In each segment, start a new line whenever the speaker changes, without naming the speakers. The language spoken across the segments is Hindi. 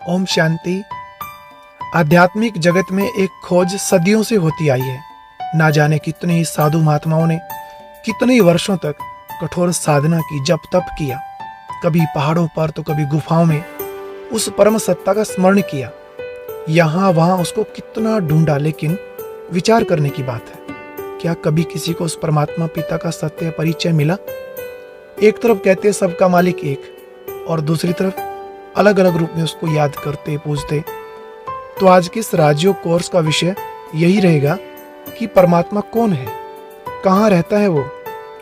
ओम शांति। आध्यात्मिक जगत में एक खोज सदियों से होती आई है। ना जाने कितने ही साधु महात्माओं ने कितने ही वर्षों तक कठोर साधना की, जप तप किया, कभी पहाड़ों पर तो कभी गुफाओं में उस परम सत्ता का स्मरण किया। यहाँ वहाँ उसको कितना ढूंढा, लेकिन विचार करने की बात है, क्या कभी किसी को उस परमात्मा पिता का सत्य परिचय मिला? एक तरफ कहते हैं सबका मालिक एक, और दूसरी तरफ अलग अलग रूप में उसको याद करते पूजते। तो आज के इस राजयोग कोर्स का विषय यही रहेगा कि परमात्मा कौन है, कहाँ रहता है वो,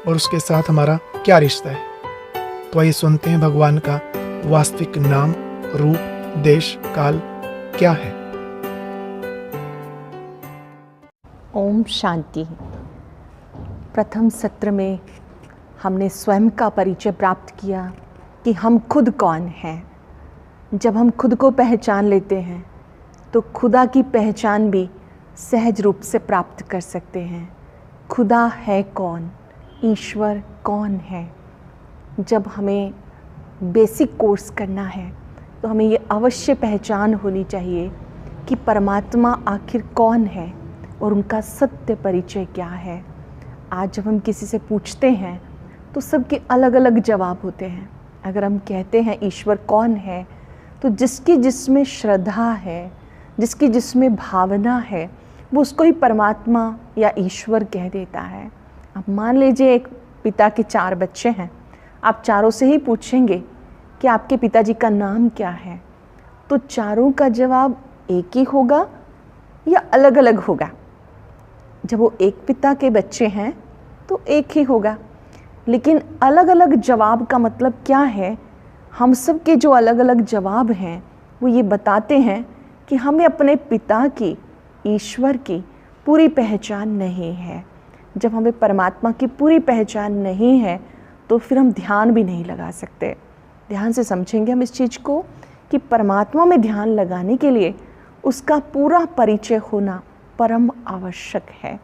और उसके साथ हमारा क्या रिश्ता है। तो आइए सुनते हैं भगवान का वास्तविक नाम, रूप, देश, काल क्या है।
ओम शांति। प्रथम सत्र में हमने स्वयं का परिचय प्राप्त किया कि हम खुद कौन हैं। जब हम खुद को पहचान लेते हैं तो खुदा की पहचान भी सहज रूप से प्राप्त कर सकते हैं। खुदा है कौन, ईश्वर कौन है। जब हमें बेसिक कोर्स करना है तो हमें ये अवश्य पहचान होनी चाहिए कि परमात्मा आखिर कौन है और उनका सत्य परिचय क्या है। आज जब हम किसी से पूछते हैं तो सबके अलग अलग जवाब होते हैं। अगर हम कहते हैं ईश्वर कौन है, तो जिसकी जिसमें श्रद्धा है, जिसकी जिसमें भावना है, वो उसको ही परमात्मा या ईश्वर कह देता है। अब मान लीजिए एक पिता के 4 बच्चे हैं, आप चारों से ही पूछेंगे कि आपके पिताजी का नाम क्या है, तो चारों का जवाब एक ही होगा या अलग अलग होगा। जब वो एक पिता के बच्चे हैं तो एक ही होगा, लेकिन अलग अलग जवाब का मतलब क्या है? हम सब के जो अलग अलग जवाब हैं वो ये बताते हैं कि हमें अपने पिता की, ईश्वर की पूरी पहचान नहीं है। जब हमें परमात्मा की पूरी पहचान नहीं है तो फिर हम ध्यान भी नहीं लगा सकते। ध्यान से समझेंगे हम इस चीज़ को कि परमात्मा में ध्यान लगाने के लिए उसका पूरा परिचय होना परम आवश्यक है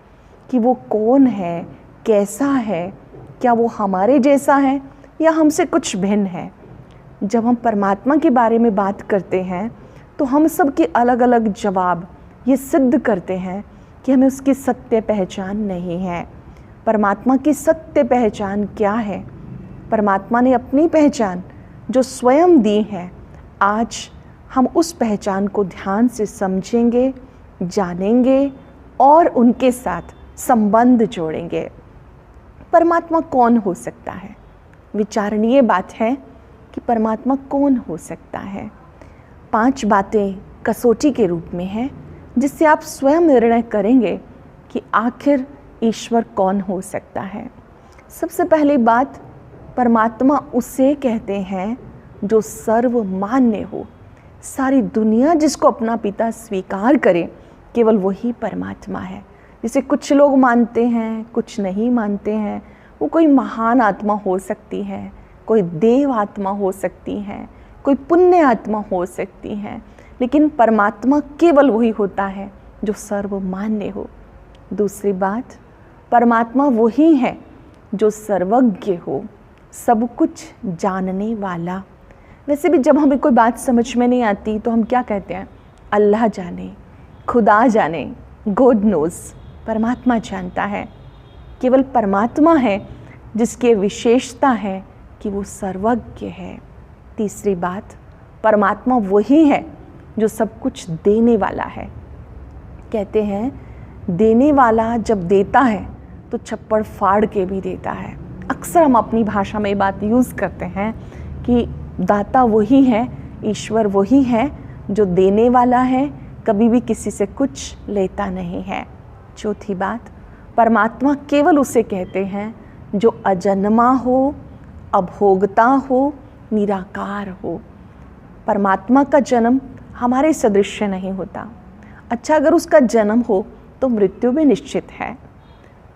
कि वो कौन है, कैसा है, क्या वो हमारे जैसा है या हमसे कुछ भिन्न है। जब हम परमात्मा के बारे में बात करते हैं तो हम सब के अलग अलग जवाब ये सिद्ध करते हैं कि हमें उसकी सत्य पहचान नहीं है। परमात्मा की सत्य पहचान क्या है? परमात्मा ने अपनी पहचान जो स्वयं दी है, आज हम उस पहचान को ध्यान से समझेंगे, जानेंगे और उनके साथ संबंध जोड़ेंगे। परमात्मा कौन हो सकता है? विचारणीय बात है कि परमात्मा कौन हो सकता है। 5 बातें कसौटी के रूप में हैं जिससे आप स्वयं निर्णय करेंगे कि आखिर ईश्वर कौन हो सकता है। सबसे पहली बात, परमात्मा उसे कहते हैं जो सर्वमान्य हो। सारी दुनिया जिसको अपना पिता स्वीकार करे, केवल वही परमात्मा है। जिसे कुछ लोग मानते हैं, कुछ नहीं मानते हैं। वो कोई महान आत्मा हो सकती है, कोई देव आत्मा हो सकती है, कोई पुण्य आत्मा हो सकती है, लेकिन परमात्मा केवल वही होता है जो सर्वमान्य हो। दूसरी बात, परमात्मा वही है जो सर्वज्ञ हो, सब कुछ जानने वाला। वैसे भी जब हमें कोई बात समझ में नहीं आती तो हम क्या कहते हैं? अल्लाह जाने, खुदा जाने, गॉड नोज़। परमात्मा जानता है। केवल परमात्मा है जिसकी विशेषता है कि वो सर्वज्ञ है। तीसरी बात, परमात्मा वही है जो सब कुछ देने वाला है। कहते हैं देने वाला जब देता है तो छप्पड़ फाड़ के भी देता है। अक्सर हम अपनी भाषा में ये बात यूज़ करते हैं कि दाता वही है, ईश्वर वही है जो देने वाला है, कभी भी किसी से कुछ लेता नहीं है। चौथी बात, परमात्मा केवल उसे कहते हैं जो अजन्मा हो, अभोगता हो, निराकार हो। परमात्मा का जन्म हमारे सदृश्य नहीं होता। अच्छा, अगर उसका जन्म हो तो मृत्यु भी निश्चित है।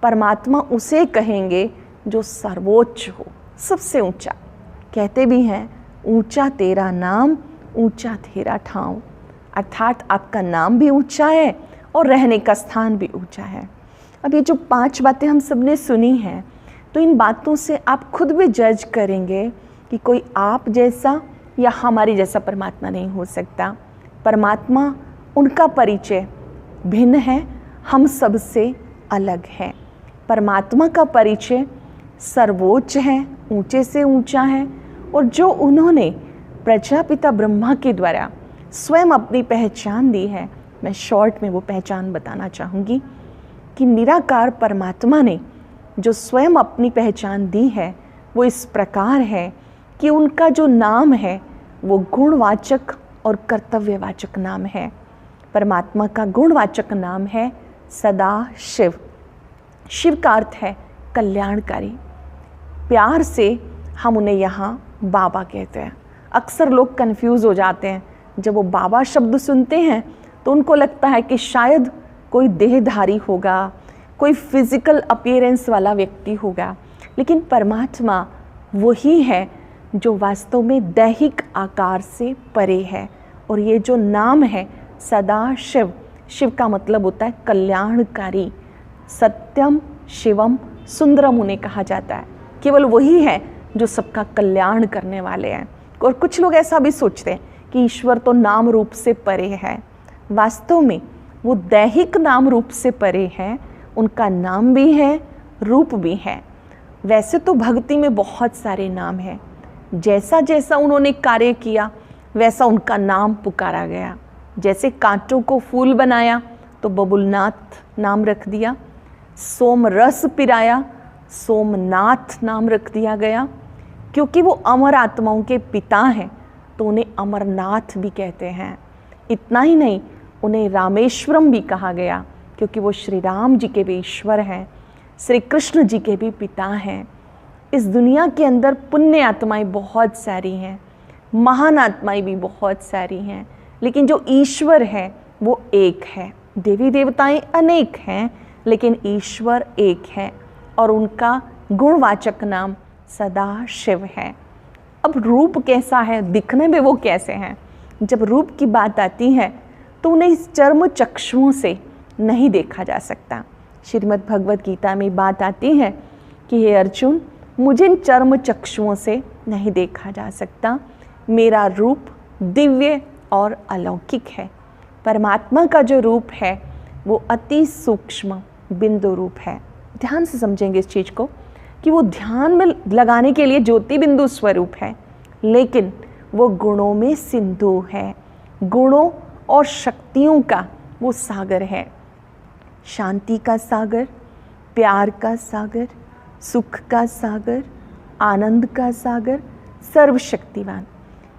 परमात्मा उसे कहेंगे जो सर्वोच्च हो, सबसे ऊंचा। कहते भी हैं ऊंचा तेरा नाम, ऊंचा तेरा ठाव। अर्थात आपका नाम भी ऊंचा है और रहने का स्थान भी ऊंचा है। अब ये जो 5 बातें हम सब ने सुनी हैं, तो इन बातों से आप खुद भी जज करेंगे कि कोई आप जैसा या हमारी जैसा परमात्मा नहीं हो सकता। परमात्मा, उनका परिचय भिन्न है, हम सबसे अलग है। परमात्मा का परिचय सर्वोच्च है, ऊंचे से ऊंचा है, और जो उन्होंने प्रजापिता ब्रह्मा के द्वारा स्वयं अपनी पहचान दी है, मैं शॉर्ट में वो पहचान बताना चाहूँगी कि निराकार परमात्मा ने जो स्वयं अपनी पहचान दी है वो इस प्रकार है कि उनका जो नाम है वो गुणवाचक और कर्तव्यवाचक नाम है। परमात्मा का गुणवाचक नाम है सदा शिव। शिव का अर्थ है कल्याणकारी। प्यार से हम उन्हें यहाँ बाबा कहते हैं। अक्सर लोग कंफ्यूज हो जाते हैं, जब वो बाबा शब्द सुनते हैं तो उनको लगता है कि शायद कोई देहधारी होगा, कोई फिजिकल अपीयरेंस वाला व्यक्ति होगा, लेकिन परमात्मा वही है जो वास्तव में दैहिक आकार से परे है। और ये जो नाम है सदा शिव, शिव का मतलब होता है कल्याणकारी। सत्यम शिवम सुंदरम उन्हें कहा जाता है। केवल वही है जो सबका कल्याण करने वाले हैं। और कुछ लोग ऐसा भी सोचते हैं कि ईश्वर तो नाम रूप से परे है। वास्तव में वो दैहिक नाम रूप से परे है, उनका नाम भी है, रूप भी है। वैसे तो भक्ति में बहुत सारे नाम हैं, जैसा जैसा उन्होंने कार्य किया वैसा उनका नाम पुकारा गया। जैसे कांटों को फूल बनाया तो बबुलनाथ नाम रख दिया, सोम रस पिराया सोमनाथ नाम रख दिया गया। क्योंकि वो अमर आत्माओं के पिता हैं तो उन्हें अमरनाथ भी कहते हैं। इतना ही नहीं, उन्हें रामेश्वरम भी कहा गया क्योंकि वो श्री राम जी के भी ईश्वर हैं, श्री कृष्ण जी के भी पिता हैं। इस दुनिया के अंदर पुण्य आत्माएं बहुत सारी हैं, महान आत्माएं भी बहुत सारी हैं, लेकिन जो ईश्वर है वो एक है। देवी देवताएं अनेक हैं लेकिन ईश्वर एक है, और उनका गुणवाचक नाम सदा शिव है। अब रूप कैसा है, दिखने में वो कैसे हैं? जब रूप की बात आती है तो उन्हें इस चर्म चक्षुओं से नहीं देखा जा सकता। श्रीमद् भगवत गीता में बात आती है कि हे अर्जुन, मुझे इन चर्म चक्षुओं से नहीं देखा जा सकता। मेरा रूप दिव्य और अलौकिक है। परमात्मा का जो रूप है वो अति सूक्ष्म बिंदु रूप है। ध्यान से समझेंगे इस चीज़ को कि वो ध्यान में लगाने के लिए ज्योति बिंदु स्वरूप है, लेकिन वो गुणों में सिंधु है। गुणों और शक्तियों का वो सागर है। शांति का सागर, प्यार का सागर, सुख का सागर, आनंद का सागर, सर्वशक्तिवान।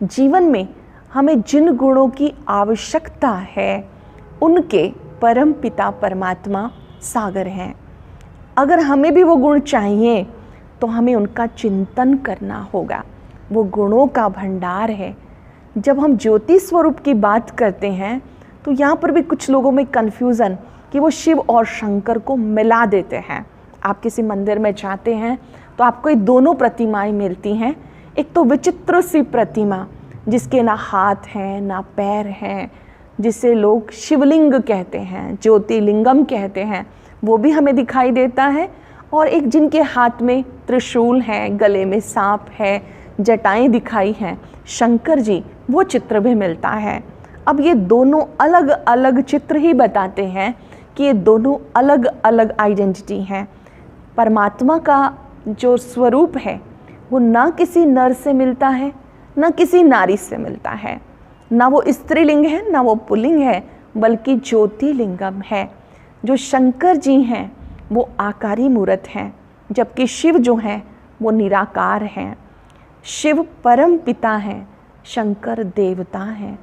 जीवन में हमें जिन गुणों की आवश्यकता है उनके परम पिता परमात्मा सागर हैं। अगर हमें भी वो गुण चाहिए तो हमें उनका चिंतन करना होगा। वो गुणों का भंडार है। जब हम ज्योति स्वरूप की बात करते हैं तो यहाँ पर भी कुछ लोगों में कन्फ्यूज़न कि वो शिव और शंकर को मिला देते हैं। आप किसी मंदिर में जाते हैं तो आपको ये दोनों प्रतिमाएं मिलती हैं। एक तो विचित्र सी प्रतिमा जिसके ना हाथ हैं ना पैर हैं, जिसे लोग शिवलिंग कहते हैं, ज्योतिर्लिंगम कहते हैं, वो भी हमें दिखाई देता है। और एक जिनके हाथ में त्रिशूल है, गले में सांप है, जटाएं दिखाई हैं, शंकर जी, वो चित्र भी मिलता है। अब ये दोनों अलग अलग चित्र ही बताते हैं कि ये दोनों अलग अलग आइडेंटिटी हैं। परमात्मा का जो स्वरूप है वो ना किसी नर से मिलता है ना किसी नारी से मिलता है, ना वो स्त्रीलिंग है ना वो पुल्लिंग है, बल्कि ज्योतिर्लिंगम है। जो शंकर जी हैं वो आकारी मूर्त हैं, जबकि शिव जो हैं वो निराकार हैं। शिव परम पिता हैं, शंकर देवता हैं।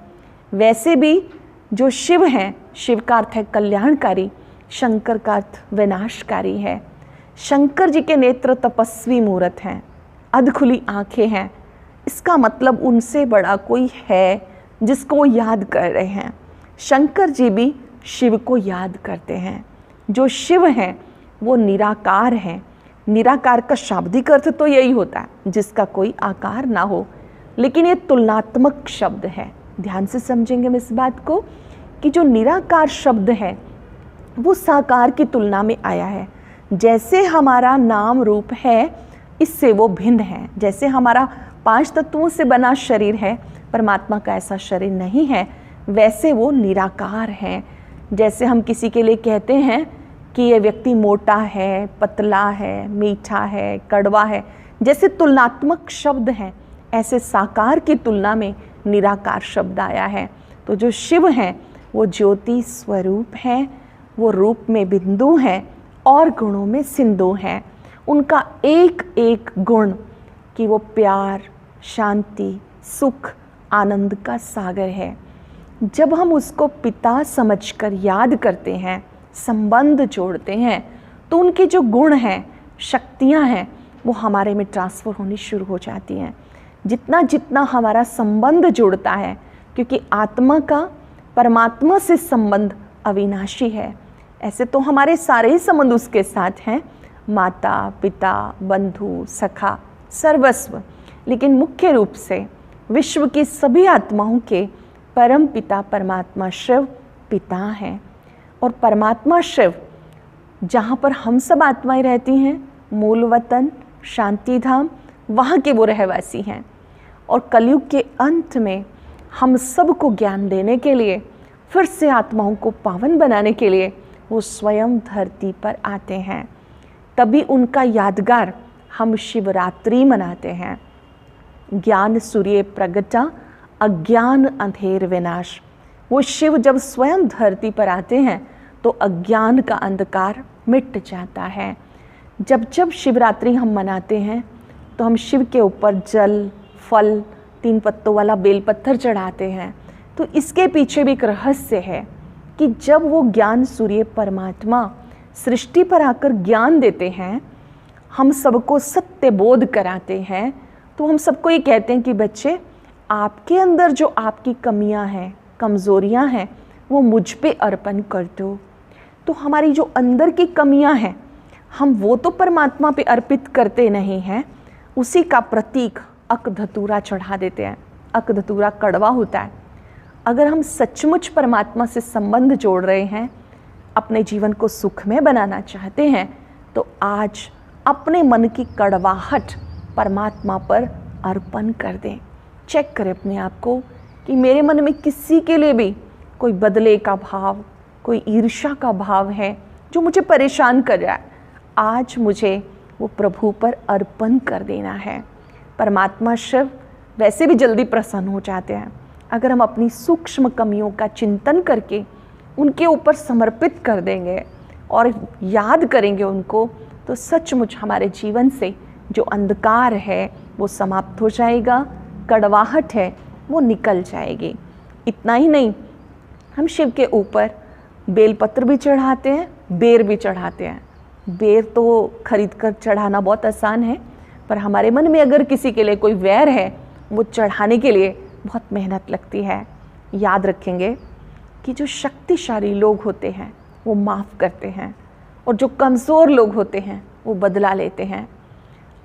वैसे भी जो शिव हैं, शिव का अर्थ है कल्याणकारी, शंकर का अर्थ विनाशकारी है। शंकर जी के नेत्र तपस्वी मूर्त हैं, अधखुली आंखें हैं। इसका मतलब उनसे बड़ा कोई है जिसको वो याद कर रहे हैं। शंकर जी भी शिव को याद करते हैं। जो शिव हैं वो निराकार हैं। निराकार का शाब्दिक अर्थ तो यही होता है जिसका कोई आकार ना हो, लेकिन ये तुलनात्मक शब्द है। ध्यान से समझेंगे हम इस बात को कि जो निराकार शब्द है वो साकार की तुलना में आया है। जैसे हमारा नाम रूप है इससे वो भिन्न है। जैसे हमारा 5 तत्वों से बना शरीर है, परमात्मा का ऐसा शरीर नहीं है। वैसे वो निराकार हैं। जैसे हम किसी के लिए कहते हैं कि ये व्यक्ति मोटा है, पतला है, मीठा है, कड़वा है, जैसे तुलनात्मक शब्द हैं, ऐसे साकार की तुलना में निराकार शब्द आया है। तो जो शिव हैं वो ज्योति स्वरूप हैं, वो रूप में बिंदु हैं और गुणों में सिंधु हैं। उनका एक एक गुण कि वो प्यार, शांति, सुख, आनंद का सागर है। जब हम उसको पिता समझकर याद करते हैं, संबंध जोड़ते हैं, तो उनके जो गुण हैं, शक्तियां हैं, वो हमारे में ट्रांसफ़र होनी शुरू हो जाती हैं। जितना जितना हमारा संबंध जुड़ता है, क्योंकि आत्मा का परमात्मा से संबंध अविनाशी है। ऐसे तो हमारे सारे ही संबंध उसके साथ हैं, माता, पिता, बंधु, सखा, सर्वस्व। लेकिन मुख्य रूप से विश्व की सभी आत्माओं के परम पिता परमात्मा शिव पिता हैं। और परमात्मा शिव जहाँ पर हम सब आत्माएं रहती हैं, मूल वतन, शांति धाम, वहाँ के वो रहवासी हैं। और कलयुग के अंत में हम सबको ज्ञान देने के लिए, फिर से आत्माओं को पावन बनाने के लिए वो स्वयं धरती पर आते हैं। तभी उनका यादगार हम शिवरात्रि मनाते हैं। ज्ञान सूर्य प्रगटा, अज्ञान अंधेर विनाश। वो शिव जब स्वयं धरती पर आते हैं तो अज्ञान का अंधकार मिट जाता है। जब जब शिवरात्रि हम मनाते हैं तो हम शिव के ऊपर जल, फल, 3 पत्तों वाला बेलपत्थर चढ़ाते हैं। तो इसके पीछे भी एक रहस्य है कि जब वो ज्ञान सूर्य परमात्मा सृष्टि पर आकर ज्ञान देते हैं, हम सबको सत्य बोध कराते हैं, तो हम सबको ये कहते हैं कि बच्चे, आपके अंदर जो आपकी कमियां हैं, कमज़ोरियां हैं, वो मुझ पे अर्पण कर दो। तो हमारी जो अंदर की कमियां हैं, हम वो तो परमात्मा पे अर्पित करते नहीं हैं, उसी का प्रतीक अक धतूरा चढ़ा देते हैं। अक धतूरा कड़वा होता है। अगर हम सचमुच परमात्मा से संबंध जोड़ रहे हैं, अपने जीवन को सुखमय बनाना चाहते हैं, तो आज अपने मन की कड़वाहट परमात्मा पर अर्पण कर दें। चेक करें अपने आप को कि मेरे मन में किसी के लिए भी कोई बदले का भाव, कोई ईर्ष्या का भाव है जो मुझे परेशान कर रहा है। आज मुझे वो प्रभु पर अर्पण कर देना है। परमात्मा शिव वैसे भी जल्दी प्रसन्न हो जाते हैं। अगर हम अपनी सूक्ष्म कमियों का चिंतन करके उनके ऊपर समर्पित कर देंगे और याद करेंगे उनको, तो सचमुच हमारे जीवन से जो अंधकार है वो समाप्त हो जाएगा, कड़वाहट है वो निकल जाएगी। इतना ही नहीं, हम शिव के ऊपर बेलपत्र भी चढ़ाते हैं, बेर भी चढ़ाते हैं। बेर तो खरीद कर चढ़ाना बहुत आसान है, पर हमारे मन में अगर किसी के लिए कोई वैर है, वो चढ़ाने के लिए बहुत मेहनत लगती है। याद रखेंगे कि जो शक्तिशाली लोग होते हैं वो माफ़ करते हैं, और जो कमज़ोर लोग होते हैं वो बदला लेते हैं।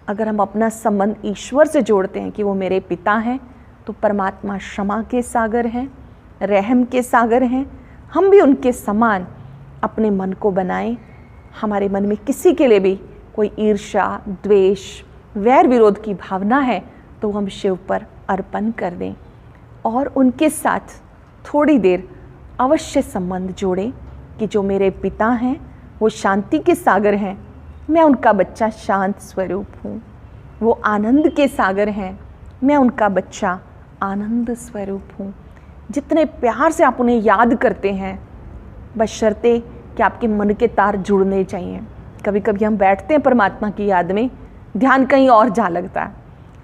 अगर हम अपना संबंध ईश्वर से जोड़ते हैं कि वो मेरे पिता हैं, तो परमात्मा क्षमा के सागर हैं, रहम के सागर हैं। हम भी उनके समान अपने मन को बनाएं। हमारे मन में किसी के लिए भी कोई ईर्ष्या, द्वेष, वैर विरोध की भावना है, तो हम शिव पर अर्पण कर दें और उनके साथ थोड़ी देर अवश्य संबंध जोड़ें कि जो मेरे पिता हैं वो शांति के सागर हैं, मैं उनका बच्चा शांत स्वरूप हूँ। वो आनंद के सागर हैं, मैं उनका बच्चा आनंद स्वरूप हूँ। जितने प्यार से आप उन्हें याद करते हैं, बशर्ते कि आपके मन के तार जुड़ने चाहिए। कभी कभी हम बैठते हैं परमात्मा की याद में, ध्यान कहीं और जा लगता है,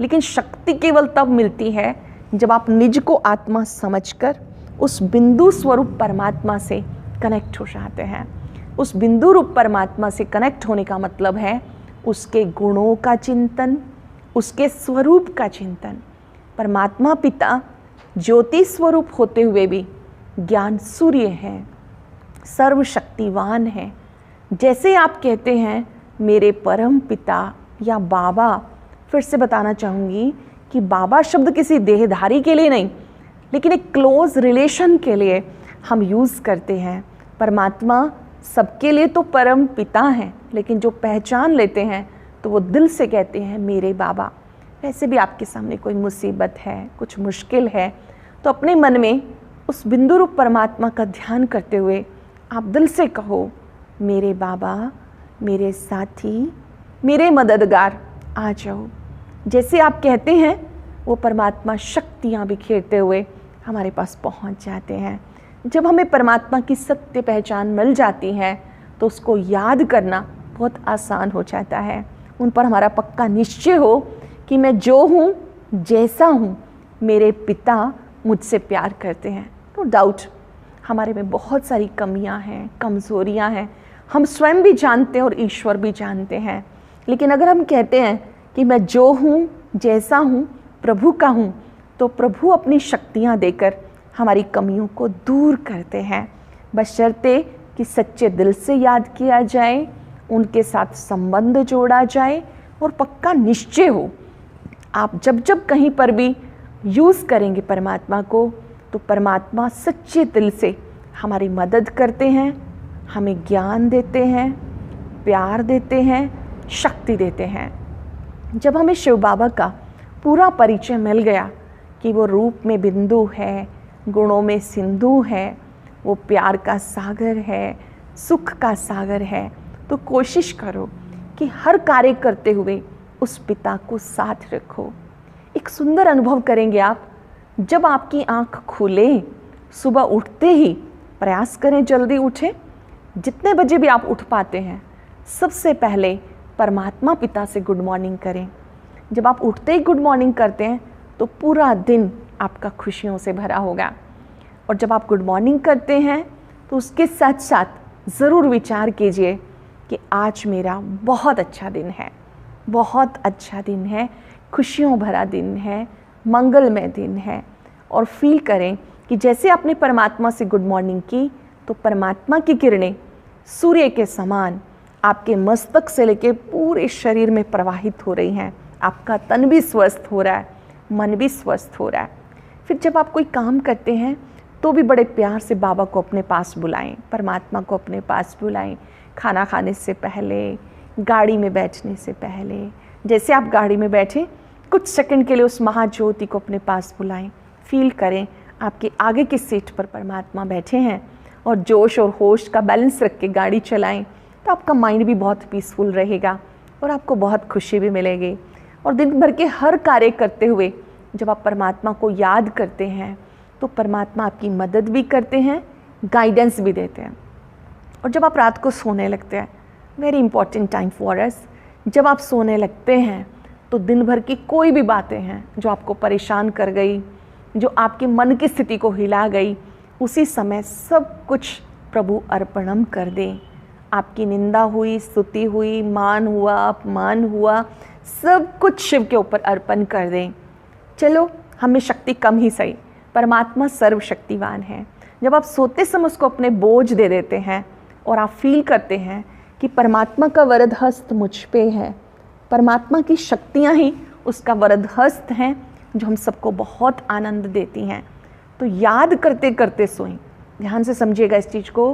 लेकिन शक्ति केवल तब मिलती है जब आप निज को आत्मा समझकर उस बिंदु स्वरूप परमात्मा से कनेक्ट हो जाते हैं। उस बिंदु रूप परमात्मा से कनेक्ट होने का मतलब है उसके गुणों का चिंतन, उसके स्वरूप का चिंतन। परमात्मा पिता ज्योति स्वरूप होते हुए भी ज्ञान सूर्य हैं, सर्वशक्तिवान हैं। जैसे आप कहते हैं मेरे परम पिता या बाबा, फिर से बताना चाहूँगी कि बाबा शब्द किसी देहधारी के लिए नहीं, लेकिन एक क्लोज रिलेशन के लिए हम यूज़ करते हैं। परमात्मा सबके लिए तो परम पिता हैं, लेकिन जो पहचान लेते हैं तो वो दिल से कहते हैं मेरे बाबा। वैसे भी आपके सामने कोई मुसीबत है, कुछ मुश्किल है, तो अपने मन में उस बिंदु रूप परमात्मा का ध्यान करते हुए आप दिल से कहो, मेरे बाबा, मेरे साथी, मेरे मददगार, आ जाओ। जैसे आप कहते हैं वो परमात्मा शक्तियाँ बिखेरते हुए हमारे पास पहुंच जाते हैं। जब हमें परमात्मा की सत्य पहचान मिल जाती है तो उसको याद करना बहुत आसान हो जाता है। उन पर हमारा पक्का निश्चय हो कि मैं जो हूँ, जैसा हूँ, मेरे पिता मुझसे प्यार करते हैं। नो डाउट हमारे में बहुत सारी कमियां हैं, कमज़ोरियां हैं, हम स्वयं भी जानते हैं और ईश्वर भी जानते हैं। लेकिन अगर हम कहते हैं कि मैं जो हूँ, जैसा हूँ, प्रभु का हूँ, तो प्रभु अपनी शक्तियाँ देकर हमारी कमियों को दूर करते हैं, बशर्ते कि सच्चे दिल से याद किया जाए, उनके साथ संबंध जोड़ा जाए और पक्का निश्चय हो। आप जब जब कहीं पर भी यूज़ करेंगे परमात्मा को, तो परमात्मा सच्चे दिल से हमारी मदद करते हैं, हमें ज्ञान देते हैं, प्यार देते हैं, शक्ति देते हैं। जब हमें शिव बाबा का पूरा परिचय मिल गया कि वो रूप में बिंदु है, गुणों में सिंधु है, वो प्यार का सागर है, सुख का सागर है, तो कोशिश करो कि हर कार्य करते हुए उस पिता को साथ रखो। एक सुंदर अनुभव करेंगे आप जब आपकी आंख खुले, सुबह उठते ही प्रयास करें जल्दी उठें। जितने बजे भी आप उठ पाते हैं, सबसे पहले परमात्मा पिता से गुड मॉर्निंग करें। जब आप उठते ही गुड मॉर्निंग करते हैं तो पूरा दिन आपका खुशियों से भरा होगा। और जब आप गुड मॉर्निंग करते हैं तो उसके साथ साथ ज़रूर विचार कीजिए कि आज मेरा बहुत अच्छा दिन है, बहुत अच्छा दिन है, खुशियों भरा दिन है, मंगलमय दिन है। और फील करें कि जैसे आपने परमात्मा से गुड मॉर्निंग की तो परमात्मा की किरणें सूर्य के समान आपके मस्तक से लेकर पूरे शरीर में प्रवाहित हो रही हैं। आपका तन भी स्वस्थ हो रहा है, मन भी स्वस्थ हो रहा है। फिर जब आप कोई काम करते हैं तो भी बड़े प्यार से बाबा को अपने पास बुलाएं, परमात्मा को अपने पास बुलाएं। खाना खाने से पहले, गाड़ी में बैठने से पहले, जैसे आप गाड़ी में बैठें कुछ सेकंड के लिए उस महाज्योति को अपने पास बुलाएं। फील करें आपके आगे की सीट पर परमात्मा बैठे हैं और जोश और होश का बैलेंस रख के गाड़ी चलाएं, तो आपका माइंड भी बहुत पीसफुल रहेगा और आपको बहुत खुशी भी मिलेगी। और दिन भर के हर कार्य करते हुए जब आप परमात्मा को याद करते हैं तो परमात्मा आपकी मदद भी करते हैं, गाइडेंस भी देते हैं। और जब आप रात को सोने लगते हैं, very important time for us, जब आप सोने लगते हैं तो दिन भर की कोई भी बातें हैं जो आपको परेशान कर गई, जो आपके मन की स्थिति को हिला गई, उसी समय सब कुछ प्रभु अर्पणम कर दें। आपकी निंदा हुई, स्तुति हुई, मान हुआ, अपमान हुआ, सब कुछ शिव के ऊपर अर्पण कर दें। चलो हमें शक्ति कम ही सही, परमात्मा सर्वशक्तिवान है। जब आप सोते समय उसको अपने बोझ दे देते हैं और आप फील करते हैं कि परमात्मा का वरद हस्त मुझ पे है, परमात्मा की शक्तियाँ ही उसका वरद हस्त हैं जो हम सबको बहुत आनंद देती हैं, तो याद करते करते सोएं। ध्यान से समझिएगा इस चीज़ को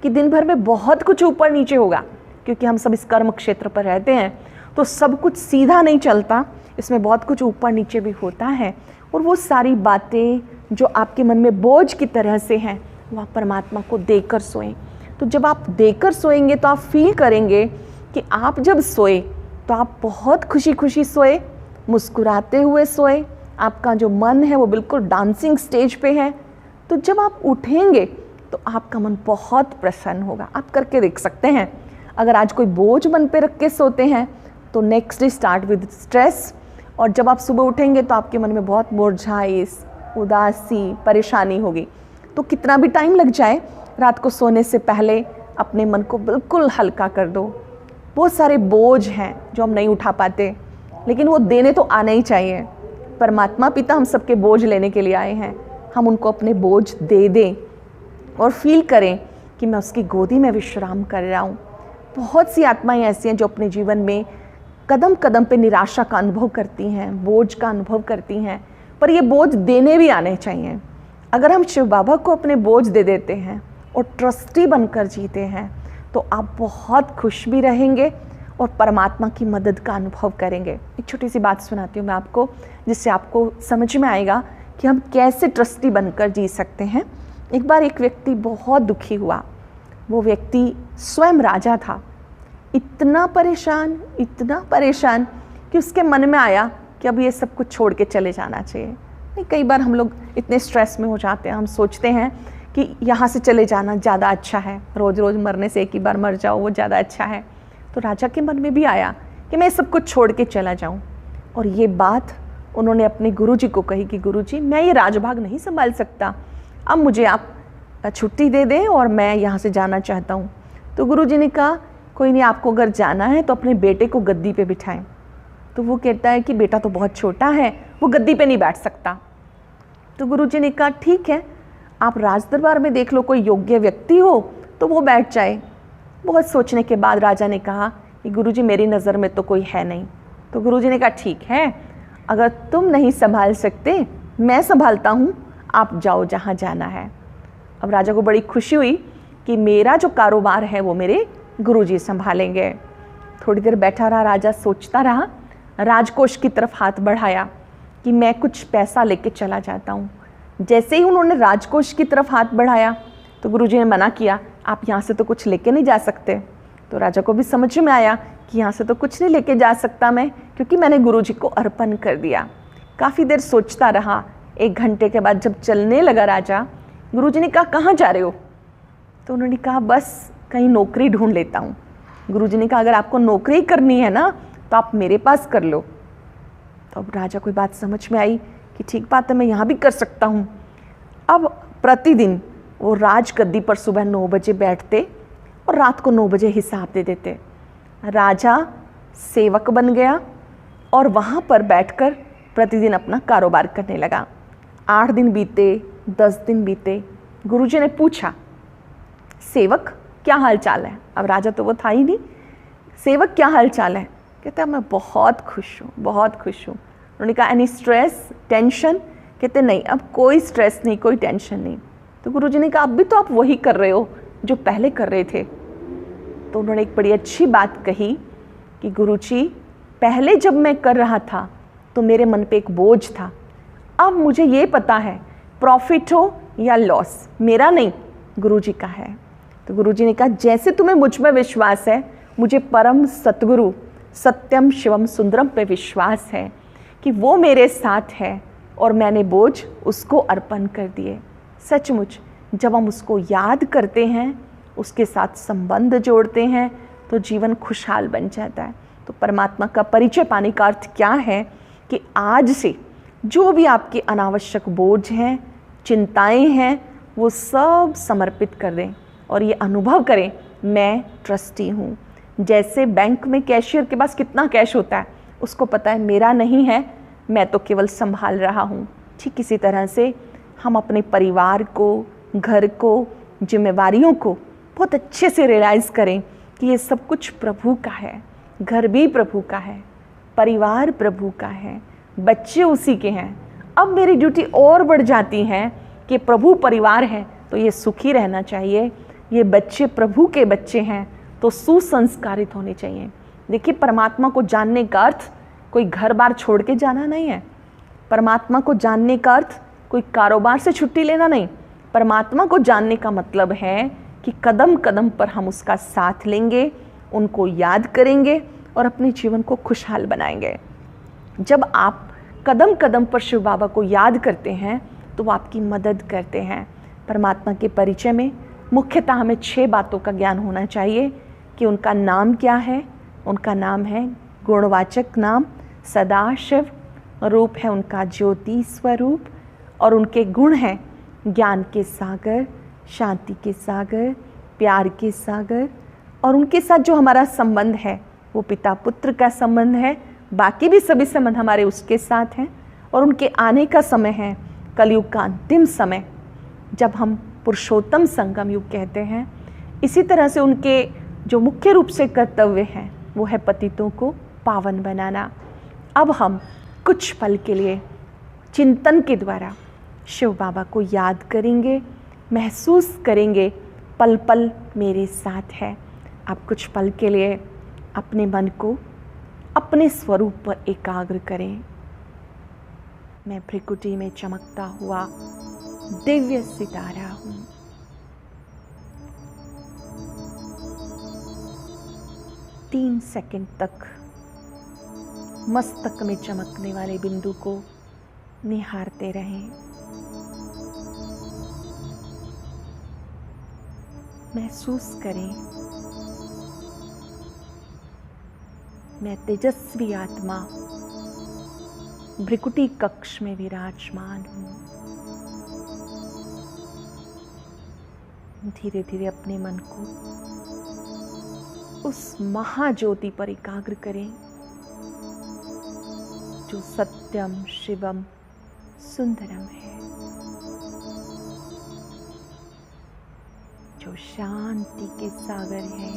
कि दिन भर में बहुत कुछ ऊपर नीचे होगा, क्योंकि हम सब इस कर्म क्षेत्र पर रहते हैं, तो सब कुछ सीधा नहीं चलता, इसमें बहुत कुछ ऊपर नीचे भी होता है। और वो सारी बातें जो आपके मन में बोझ की तरह से हैं, वो आप परमात्मा को देकर सोएं। तो जब आप देकर सोएंगे तो आप फील करेंगे कि आप जब सोए तो आप बहुत खुशी खुशी सोए, मुस्कुराते हुए सोए, आपका जो मन है वो बिल्कुल डांसिंग स्टेज पे है। तो जब आप उठेंगे तो आपका मन बहुत प्रसन्न होगा। आप करके देख सकते हैं। अगर आज कोई बोझ मन पे रख के सोते हैं तो next day start with stress, और जब आप सुबह उठेंगे तो आपके मन में बहुत मुरझाइश, उदासी, परेशानी होगी। तो कितना भी टाइम लग जाए, रात को सोने से पहले अपने मन को बिल्कुल हल्का कर दो। बहुत सारे बोझ हैं जो हम नहीं उठा पाते, लेकिन वो देने तो आना ही चाहिए। परमात्मा पिता हम सबके बोझ लेने के लिए आए हैं, हम उनको अपने बोझ दे दें और फील करें कि मैं उसकी गोदी में विश्राम कर रहा हूँ। बहुत सी आत्माएं ऐसी हैं जो अपने जीवन में कदम कदम पे निराशा का अनुभव करती हैं, बोझ का अनुभव करती हैं, पर ये बोझ देने भी आने चाहिए। अगर हम शिव बाबा को अपने बोझ दे देते हैं और ट्रस्टी बनकर जीते हैं तो आप बहुत खुश भी रहेंगे और परमात्मा की मदद का अनुभव करेंगे। एक छोटी सी बात सुनाती हूँ मैं आपको, जिससे आपको समझ में आएगा कि हम कैसे ट्रस्टी बनकर जी सकते हैं। एक बार एक व्यक्ति बहुत दुखी हुआ। वो व्यक्ति स्वयं राजा था। इतना परेशान कि उसके मन में आया कि अब ये सब कुछ छोड़ के चले जाना चाहिए। नहीं, कई बार हम लोग इतने स्ट्रेस में हो जाते हैं, हम सोचते हैं कि यहाँ से चले जाना ज़्यादा अच्छा है, रोज़ रोज़ मरने से एक ही बार मर जाओ वो ज़्यादा अच्छा है। तो राजा के मन में भी आया कि मैं सब कुछ छोड़ के चला जाऊँ। और ये बात उन्होंने अपने गुरुजी को कही कि गुरुजी, मैं ये राजभाग नहीं संभाल सकता, अब मुझे आप छुट्टी दे दें और मैं यहाँ से जाना चाहता हूँ। तो गुरुजी ने कहा कोई नहीं, आपको अगर जाना है तो अपने बेटे को गद्दी पे बिठाएं। तो वो कहता है कि बेटा तो बहुत छोटा है, वो गद्दी पे नहीं बैठ सकता। तो गुरुजी ने कहा ठीक है, आप राज दरबार में देख लो, कोई योग्य व्यक्ति हो तो वो बैठ जाए। बहुत सोचने के बाद राजा ने कहा कि गुरुजी मेरी नज़र में तो कोई है नहीं। तो गुरुजी ने कहा ठीक है, अगर तुम नहीं संभाल सकते मैं संभालता हूँ, आप जाओ जहाँ जाना है। अब राजा को बड़ी खुशी हुई कि मेरा जो कारोबार है वो मेरे गुरुजी संभालेंगे। थोड़ी देर बैठा रहा राजा, सोचता रहा। राजकोष की तरफ हाथ बढ़ाया कि मैं कुछ पैसा लेके चला जाता हूँ। जैसे ही उन्होंने राजकोष की तरफ हाथ बढ़ाया तो गुरुजी ने मना किया, आप यहाँ से तो कुछ लेके नहीं जा सकते। तो राजा को भी समझ में आया कि यहाँ से तो कुछ नहीं लेके जा सकता मैं, क्योंकि मैंने गुरुजी को अर्पण कर दिया। काफ़ी देर सोचता रहा। 1 घंटे के बाद जब चलने लगा राजा, गुरुजी ने कहा कहाँ जा रहे हो? तो उन्होंने कहा बस कहीं नौकरी ढूंढ लेता हूँ। गुरुजी ने कहा अगर आपको नौकरी करनी है ना तो आप मेरे पास कर लो। तो अब राजा को बात समझ में आई कि ठीक बात है, मैं यहाँ भी कर सकता हूँ। अब प्रतिदिन वो राजगद्दी पर सुबह 9 बजे बैठते और रात को 9 बजे हिसाब दे देते। राजा सेवक बन गया और वहाँ पर बैठकर प्रतिदिन अपना कारोबार करने लगा। 8 दिन बीते, 10 दिन बीते। गुरुजी ने पूछा सेवक क्या हाल चाल है? अब राजा तो वो था ही नहीं। सेवक क्या हाल चाल है? कहता है मैं बहुत खुश हूँ, बहुत खुश हूँ। उन्होंने कहा एनी स्ट्रेस, टेंशन? कहते नहीं, अब कोई स्ट्रेस नहीं, कोई टेंशन नहीं। तो गुरुजी ने कहा अब भी तो आप वही कर रहे हो जो पहले कर रहे थे। तो उन्होंने एक बड़ी अच्छी बात कही कि गुरुजी, पहले जब मैं कर रहा था तो मेरे मन पे एक बोझ था, अब मुझे ये पता है प्रॉफिट हो या लॉस मेरा नहीं, गुरुजी का है। तो गुरुजी ने कहा जैसे तुम्हें मुझ में विश्वास है, मुझे परम सतगुरु सत्यम शिवम सुंदरम पे विश्वास है कि वो मेरे साथ है और मैंने बोझ उसको अर्पण कर दिए। सचमुच जब हम उसको याद करते हैं, उसके साथ संबंध जोड़ते हैं तो जीवन खुशहाल बन जाता है। तो परमात्मा का परिचय पाने का अर्थ क्या है कि आज से जो भी आपके अनावश्यक बोझ हैं, चिंताएं हैं, वो सब समर्पित कर दें और ये अनुभव करें मैं ट्रस्टी हूँ। जैसे बैंक में कैशियर के पास कितना कैश होता है, उसको पता है मेरा नहीं है, मैं तो केवल संभाल रहा हूँ। ठीक इसी तरह से हम अपने परिवार को, घर को, जिम्मेवारियों को बहुत अच्छे से रियलाइज़ करें कि ये सब कुछ प्रभु का है। घर भी प्रभु का है, परिवार प्रभु का है, बच्चे उसी के हैं। अब मेरी ड्यूटी और बढ़ जाती है कि प्रभु परिवार है तो ये सुखी रहना चाहिए, ये बच्चे प्रभु के बच्चे हैं तो सुसंस्कारित होने चाहिए। देखिए, परमात्मा को जानने का अर्थ कोई घर बार छोड़ के जाना नहीं है। परमात्मा को जानने का अर्थ कोई कारोबार से छुट्टी लेना नहीं। परमात्मा को जानने का मतलब है कि कदम कदम पर हम उसका साथ लेंगे, उनको याद करेंगे और अपने जीवन को खुशहाल बनाएंगे। जब आप कदम कदम पर शिव बाबा को याद करते हैं तो वो आपकी मदद करते हैं। परमात्मा के परिचय में मुख्यतः हमें 6 बातों का ज्ञान होना चाहिए कि उनका नाम क्या है। उनका नाम है गुणवाचक नाम सदाशिव, रूप है उनका ज्योति स्वरूप और उनके गुण हैं ज्ञान के सागर, शांति के सागर, प्यार के सागर। और उनके साथ जो हमारा संबंध है वो पिता पुत्र का संबंध है, बाकी भी सभी संबंध हमारे उसके साथ हैं। और उनके आने का समय है कलयुग का अंतिम समय, जब हम पुरुषोत्तम संगम युग कहते हैं। इसी तरह से उनके जो मुख्य रूप से कर्तव्य हैं वो है पतितों को पावन बनाना। अब हम कुछ पल के लिए चिंतन के द्वारा शिव बाबा को याद करेंगे, महसूस करेंगे पल पल मेरे साथ है। आप कुछ पल के लिए अपने मन को अपने स्वरूप पर एकाग्र करें। मैं भ्रिकुटी में चमकता हुआ दिव्य सितारा हूं। तीन सेकंड तक मस्तक में चमकने वाले बिंदु को निहारते रहें। महसूस करें, मैं तेजस्वी आत्मा भ्रिकुटी कक्ष में विराजमान हूं। धीरे धीरे अपने मन को उस महाज्योति पर एकाग्र करें जो सत्यम शिवम सुंदरम है, जो शांति के सागर है।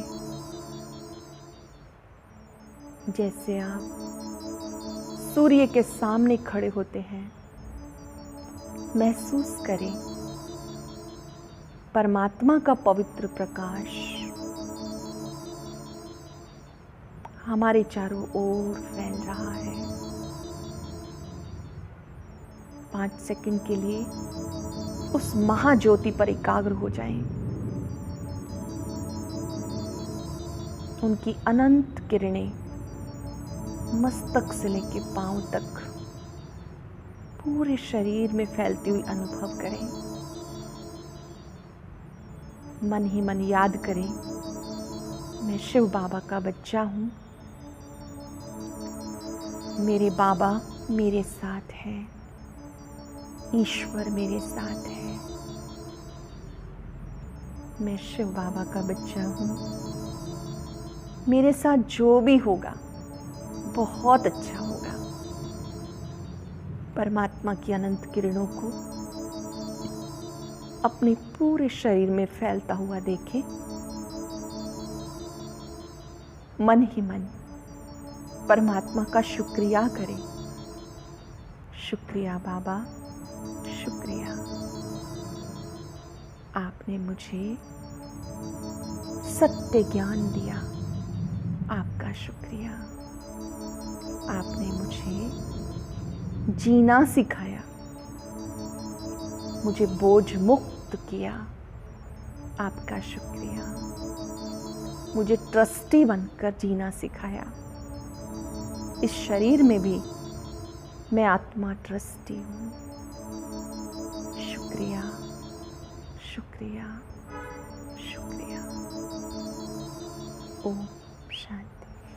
जैसे आप सूर्य के सामने खड़े होते हैं, महसूस करें परमात्मा का पवित्र प्रकाश हमारे चारों ओर फैल रहा है। 5 सेकंड के लिए उस महाज्योति पर एकाग्र हो जाएं। उनकी अनंत किरणें मस्तक से लेकर पांव तक पूरे शरीर में फैलती हुई अनुभव करें। मन ही मन याद करें, मैं शिव बाबा का बच्चा हूं। मेरे बाबा मेरे साथ है, ईश्वर मेरे साथ है। मैं शिव बाबा का बच्चा हूं। मेरे साथ जो भी होगा बहुत अच्छा होगा। परमात्मा की अनंत किरणों को अपने पूरे शरीर में फैलता हुआ देखें। मन ही मन परमात्मा का शुक्रिया करें। शुक्रिया बाबा, शुक्रिया। आपने मुझे सत्य ज्ञान दिया, आपका शुक्रिया। आपने मुझे जीना सिखाया, मुझे बोझ मुक्त किया, आपका शुक्रिया। मुझे ट्रस्टी बनकर जीना सिखाया। इस शरीर में भी मैं आत्मा ट्रस्टी हूँ। शुक्रिया, शुक्रिया, शुक्रिया। ओम